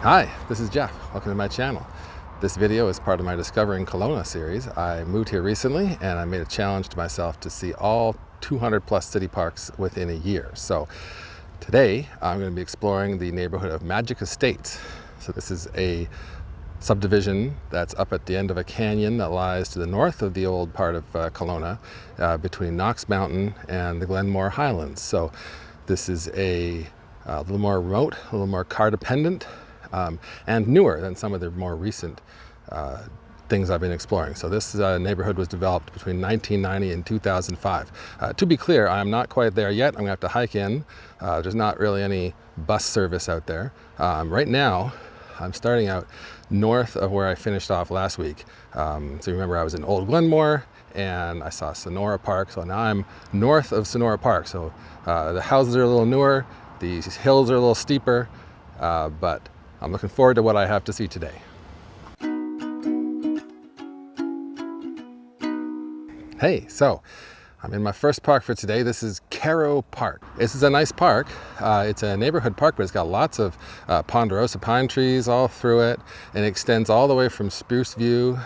Hi, this is Jeff. Welcome to my channel. This video is part of my Discovering Kelowna series. I moved here recently and I made a challenge to myself to see all 200 plus city parks within a year. So today I'm going to be exploring the neighborhood of Magic Estates. So this is a subdivision that's up at the end of a canyon that lies to the north of the old part of Kelowna, between Knox Mountain and the Glen Highlands. So this is a little more remote, a little more car dependent, and newer than some of the more recent things I've been exploring. So this neighborhood was developed between 1990 and 2005. To be clear, I'm not quite there yet. I'm going to have to hike in. There's not really any bus service out there. Right now, I'm starting out north of where I finished off last week. So remember I was in Old Glenmore and I saw Sonora Park. So now I'm north of Sonora Park. So the houses are a little newer, the hills are a little steeper, but I'm looking forward to what I have to see today. Hey, so I'm in my first park for today. This is Carroll Park. This is a nice park. It's a neighborhood park, but it's got lots of ponderosa pine trees all through it, and it extends all the way from Spruce View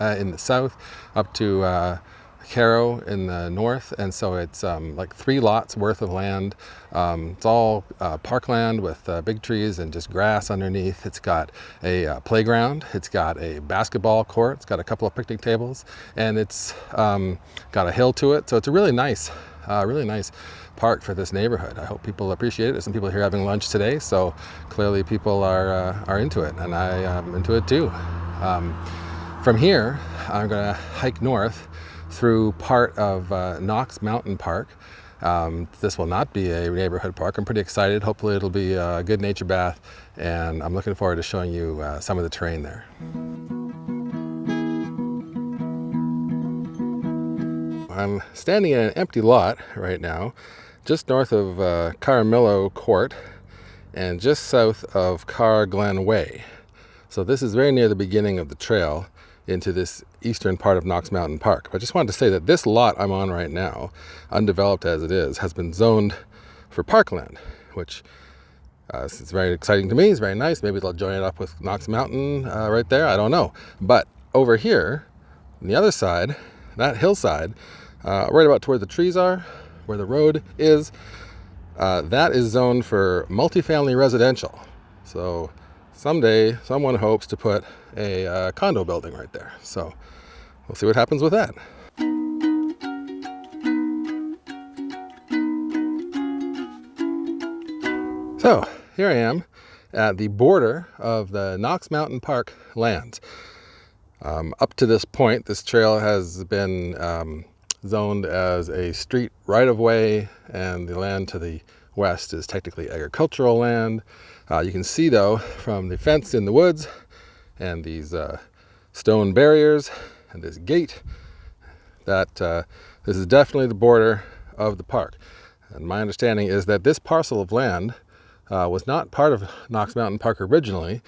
in the south up to Carroll in the north, and so it's like 3 lots worth of land. It's all parkland with big trees and just grass underneath. It's got a playground, it's got a basketball court, it's got a couple of picnic tables, and it's got a hill to it. So it's a really nice park for this neighborhood. I hope people appreciate it. There's some people here having lunch today, so clearly people are into it, and I am into it too. From here, I'm going to hike north through part of Knox Mountain Park. This will not be a neighborhood park. I'm pretty excited. Hopefully it'll be a good nature bath, and I'm looking forward to showing you some of the terrain there. I'm standing in an empty lot right now, just north of Carmillo Court and just south of Glen Way. So this is very near the beginning of the trail into this eastern part of Knox Mountain Park. But I just wanted to say that this lot I'm on right now, undeveloped as it is, has been zoned for parkland, which is very exciting to me. It's very nice. Maybe they'll join it up with Knox Mountain right there. I don't know. But over here, on the other side, that hillside, right about to where the trees are, where the road is, that is zoned for multifamily residential. So someday someone hopes to put a condo building right there. So we'll see what happens with that. So here I am at the border of the Knox Mountain Park lands. Up to this point, this trail has been zoned as a street right-of-way, and the land to the west is technically agricultural land. You can see, though, from the fence in the woods and these stone barriers and this gate that this is definitely the border of the park. And my understanding is that this parcel of land was not part of Knox Mountain Park originally,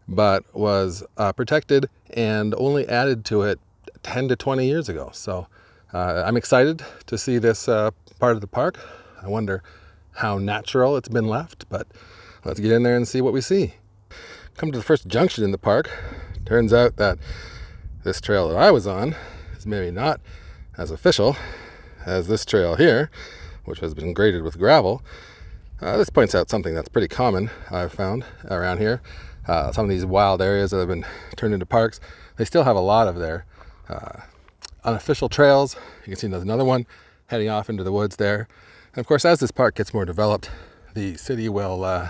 but was protected and only added to it 10 to 20 years ago. So I'm excited to see this part of the park. I wonder how natural it's been left, but let's get in there and see what we see. Come to the first junction in the park. Turns out that this trail that I was on is maybe not as official as this trail here, which has been graded with gravel. This points out something that's pretty common, I've found, around here. Some of these wild areas that have been turned into parks, they still have a lot of their unofficial trails. You can see there's another one heading off into the woods there. And of course, as this park gets more developed, the city will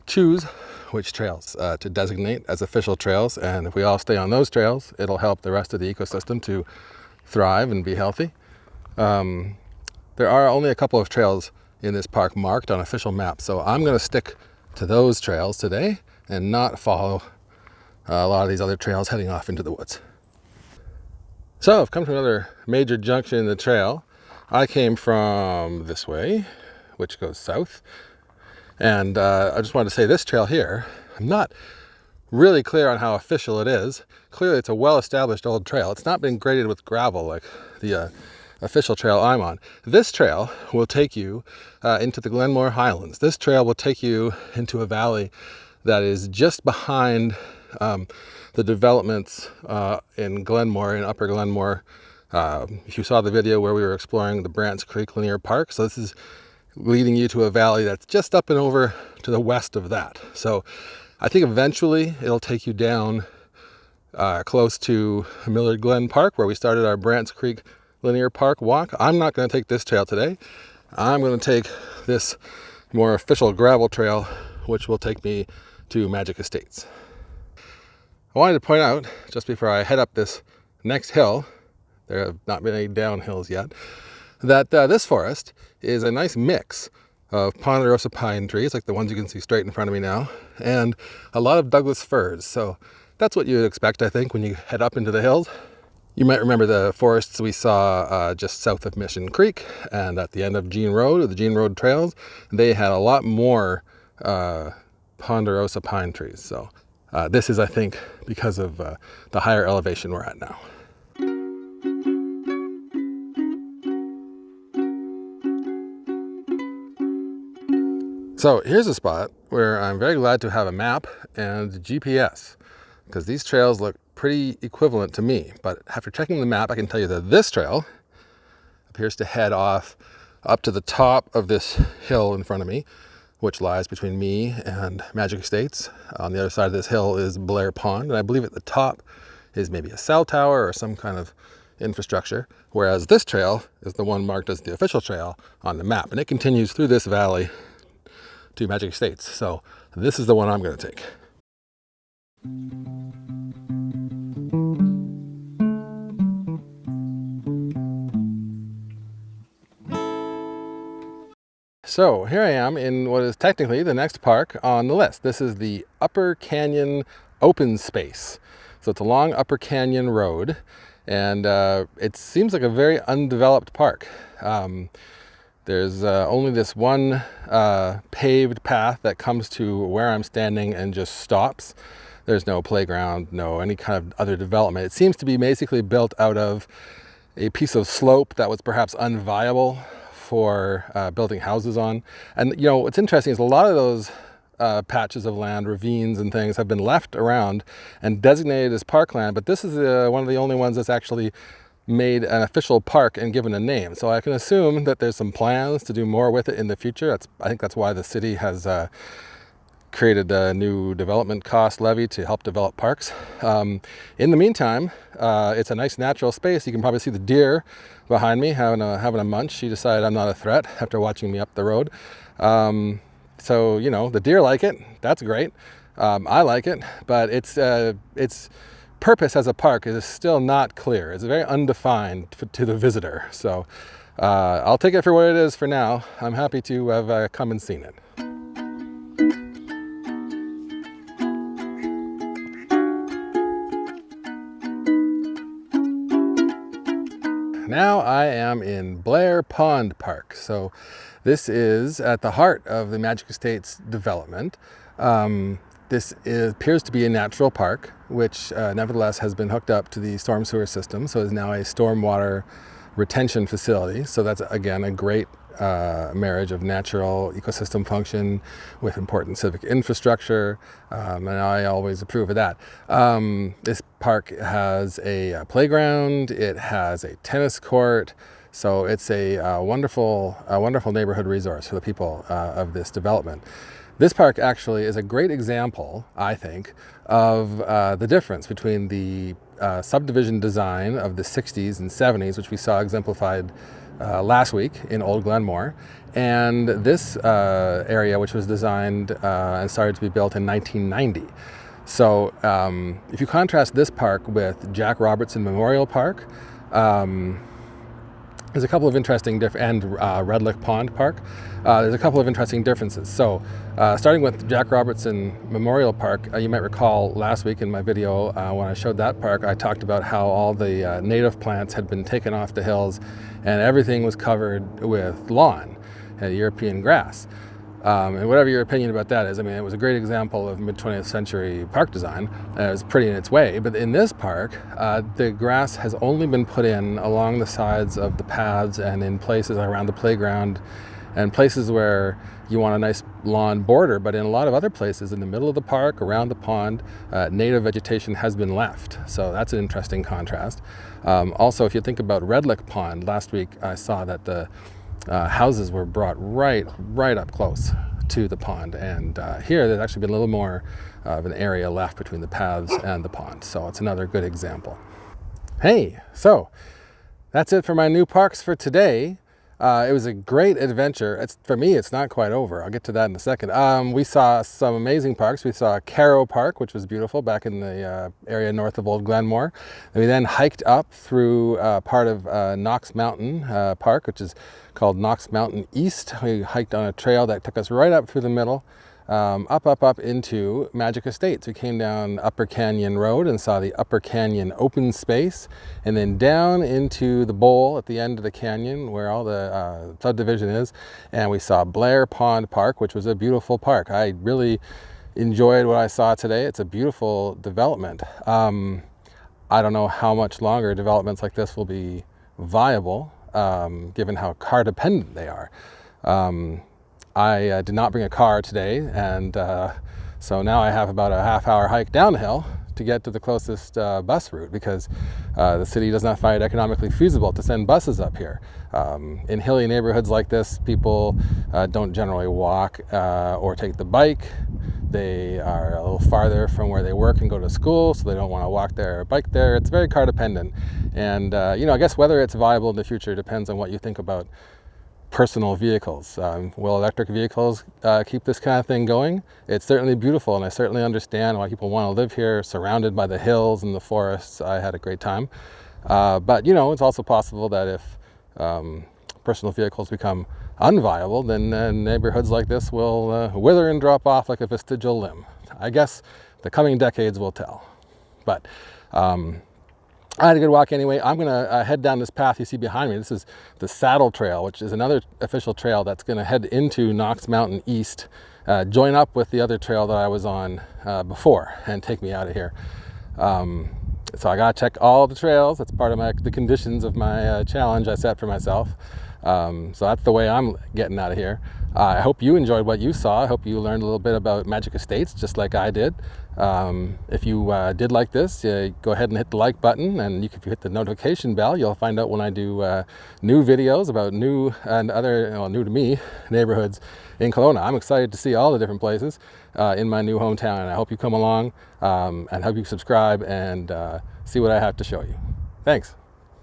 choose which trails to designate as official trails. And if we all stay on those trails, it'll help the rest of the ecosystem to thrive and be healthy. There are only a couple of trails in this park marked on official maps, so I'm going to stick to those trails today and not follow a lot of these other trails heading off into the woods. So I've come to another major junction in the trail. I came from this way, which goes south. And I just wanted to say this trail here, I'm not really clear on how official it is. Clearly it's a well-established old trail. It's not been graded with gravel like the official trail I'm on. This trail will take you into the Glen Highlands. This trail will take you into a valley that is just behind the developments in Glenmore, in Upper Glenmore. If you saw the video where we were exploring the Brants Creek Linear Park, so this is leading you to a valley that's just up and over to the west of that. So I think eventually it'll take you down close to Millard Glen Park, where we started our Brants Creek Linear Park walk. I'm not going to take this trail today. I'm going to take this more official gravel trail, which will take me to Magic Estates. I wanted to point out, just before I head up this next hill, there have not been any downhills yet, that this forest is a nice mix of ponderosa pine trees, like the ones you can see straight in front of me now, and a lot of Douglas firs. So that's what you would expect, I think, when you head up into the hills. You might remember the forests we saw just south of Mission Creek and at the end of Jean Road, or the Jean Road trails. They had a lot more ponderosa pine trees. So this is, I think, because of the higher elevation we're at now. So here's a spot where I'm very glad to have a map and GPS, because these trails look pretty equivalent to me. But after checking the map, I can tell you that this trail appears to head off up to the top of this hill in front of me, which lies between me and Magic Estates. On the other side of this hill is Blair Pond, and I believe at the top is maybe a cell tower or some kind of infrastructure, whereas this trail is the one marked as the official trail on the map, and it continues through this valley to Magic Estates. So this is the one I'm going to take. So here I am in what is technically the next park on the list. This is the Upper Canyon Open Space. So it's along Upper Canyon Road, and it seems like a very undeveloped park. There's only this one paved path that comes to where I'm standing and just stops. There's no playground, no any kind of other development. It seems to be basically built out of a piece of slope that was perhaps unviable for building houses on. And you know, what's interesting is a lot of those patches of land, ravines and things, have been left around and designated as parkland, but this is one of the only ones that's actually made an official park and given a name. So I can assume that there's some plans to do more with it in the future. I think that's why the city has created a new development cost levy to help develop parks. In the meantime, it's a nice natural space. You can probably see the deer behind me having a munch. She decided I'm not a threat after watching me up the road. So, you know, the deer like it. That's great. I like it, but it's purpose as a park is still not clear. It's very undefined to the visitor. So I'll take it for what it is for now. I'm happy to have come and seen it. Now I am in Blair Pond Park. So this is at the heart of the Magic Estates development. This appears to be a natural park, which nevertheless has been hooked up to the storm sewer system, so is now a stormwater retention facility. So that's, again, a great marriage of natural ecosystem function with important civic infrastructure, and I always approve of that. This park has a playground, it has a tennis court, so it's a wonderful neighborhood resource for the people of this development. This park actually is a great example, I think, of the difference between the subdivision design of the 60s and 70s, which we saw exemplified last week in Old Glenmore, and this area, which was designed and started to be built in 1990. So if you contrast this park with Jack Robertson Memorial Park, there's a couple of interesting and Red Lick Pond Park. There's a couple of interesting differences. So starting with Jack Robertson Memorial Park, you might recall last week in my video when I showed that park, I talked about how all the native plants had been taken off the hills and everything was covered with lawn and European grass. And whatever your opinion about that is, I mean, it was a great example of mid-20th century park design. It was pretty in its way, but in this park, the grass has only been put in along the sides of the paths and in places around the playground and places where you want a nice lawn border, but in a lot of other places in the middle of the park, around the pond, native vegetation has been left. So that's an interesting contrast. Also, if you think about Red Lick Pond, last week I saw that the houses were brought right up close to the pond, and here there's actually been a little more of an area left between the paths and the pond. So it's another good example. Hey, so that's it for my new parks for today. It was a great adventure. For me, it's not quite over. I'll get to that in a second. We saw some amazing parks. We saw Carroll Park, which was beautiful, back in the area north of Old Glenmore. And we then hiked up through part of Knox Mountain Park, which is called Knox Mountain East. We hiked on a trail that took us right up through the middle, up into Magic Estates. We came down Upper Canyon Road and saw the Upper Canyon open space, and then down into the bowl at the end of the canyon where all the subdivision is, and we saw Blair Pond Park, which was a beautiful park. I really enjoyed what I saw today. It's a beautiful development. I don't know how much longer developments like this will be viable, given how car dependent they are. I did not bring a car today, and so now I have about a half-hour hike down the hill to get to the closest bus route, because the city does not find it economically feasible to send buses up here. In hilly neighborhoods like this, people don't generally walk or take the bike. They are a little farther from where they work and go to school, so they don't want to walk there or bike there. It's very car dependent, and I guess whether it's viable in the future depends on what you think about personal vehicles. Will electric vehicles keep this kind of thing going? It's certainly beautiful, and I certainly understand why people want to live here, surrounded by the hills and the forests. I had a great time. But it's also possible that if personal vehicles become unviable, then neighborhoods like this will wither and drop off like a vestigial limb. I guess the coming decades will tell. But I had a good walk anyway. I'm going to head down this path you see behind me. This is the Saddle Trail, which is another official trail that's going to head into Knox Mountain East, join up with the other trail that I was on before, and take me out of here. So I got to check all the trails. That's part of the conditions of my challenge I set for myself. So that's the way I'm getting out of here. I hope you enjoyed what you saw. I hope you learned a little bit about Magic Estates, just like I did. If you did like this, go ahead and hit the like button, and if you hit the notification bell, you'll find out when I do new videos about new and other, new to me, neighborhoods in Kelowna. I'm excited to see all the different places in my new hometown, and I hope you come along and hope you subscribe and see what I have to show you. Thanks.